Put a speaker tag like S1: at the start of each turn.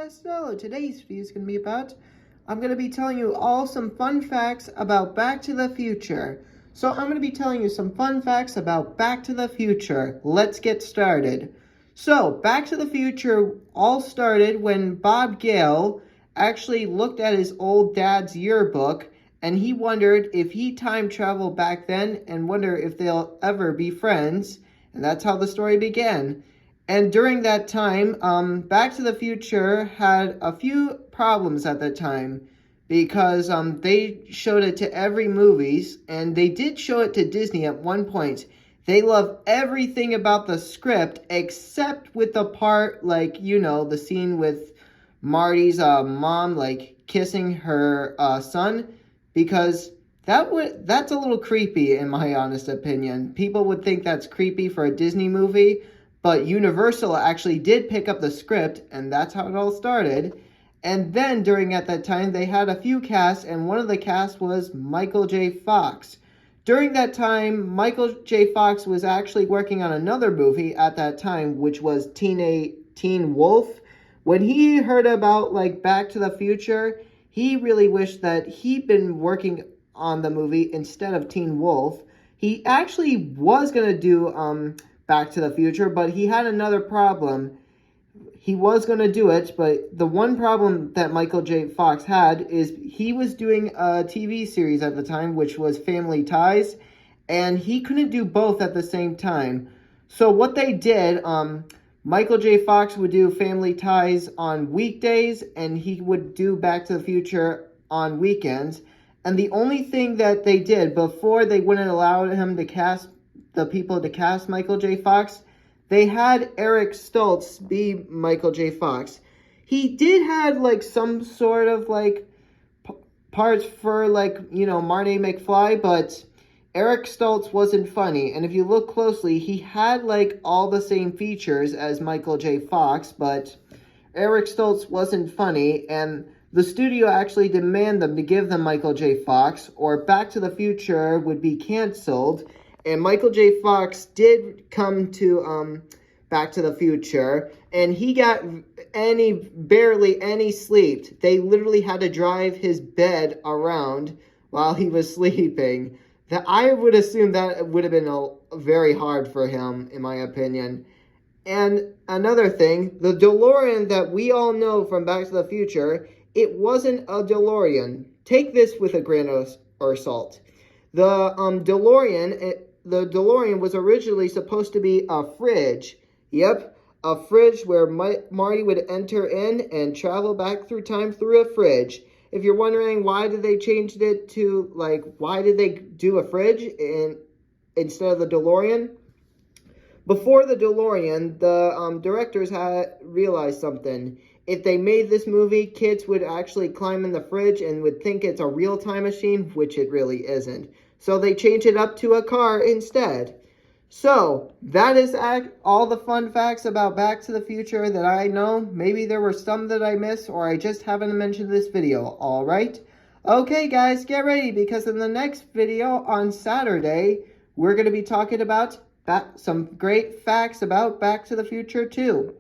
S1: So today's video is going to be about, I'm going to be telling you all some fun facts about Back to the Future. So I'm going to be telling you some fun facts about Back to the Future. Let's get started. So Back to the Future all started when Bob Gale actually looked at his old dad's yearbook and he wondered if he time traveled back then and wonder if they'll ever be friends. And that's how the story began. And during that time, Back to the Future had a few problems at the time because they showed it to every movies, and they did show it to Disney at one point. They love everything about the script except with the part, like, you know, the scene with Marty's mom, like, kissing her son, because that's a little creepy in my honest opinion. People would think that's creepy for a Disney movie, but Universal actually did pick up the script, and that's how it all started. And then at that time, they had a few casts, and one of the casts was Michael J. Fox. During that time, Michael J. Fox was actually working on another movie at that time, which was Teen Wolf. When he heard about, like, Back to the Future, he really wished that he'd been working on the movie instead of Teen Wolf. He actually was going to do Back to the Future, but he had another problem. He was going to do it, but the one problem that Michael J. Fox had is he was doing a TV series at the time, which was Family Ties, and he couldn't do both at the same time. So what they did, Michael J. Fox would do Family Ties on weekdays, and he would do Back to the Future on weekends. And the only thing that they did before they wouldn't allow him to cast Michael J. Fox, they had Eric Stoltz be Michael J. Fox. He did have, like, some sort of, like, parts for, like, you know, Marty McFly, but Eric Stoltz wasn't funny. And if you look closely, he had, like, all the same features as Michael J. Fox, but Eric Stoltz wasn't funny, and the studio actually demanded them to give them Michael J. Fox, or Back to the Future would be canceled. And Michael J. Fox did come to Back to the Future, and he got barely any sleep. They literally had to drive his bed around while he was sleeping. That I would assume that would have been very hard for him, in my opinion. And another thing, the DeLorean that we all know from Back to the Future, it wasn't a DeLorean. Take this with a grain of salt. The DeLorean was originally supposed to be a fridge. Yep, a fridge where Marty would enter in and travel back through time through a fridge. If you're wondering why did they change it to, like, why did they do a fridge instead of the DeLorean? Before the DeLorean, the directors had realized something. If they made this movie, kids would actually climb in the fridge and would think it's a real time machine, which it really isn't. So they changed it up to a car instead. So, that is all the fun facts about Back to the Future that I know. Maybe there were some that I missed, or I just haven't mentioned this video, alright? Okay guys, get ready, because in the next video on Saturday, we're going to be talking about some great facts about Back to the Future 2.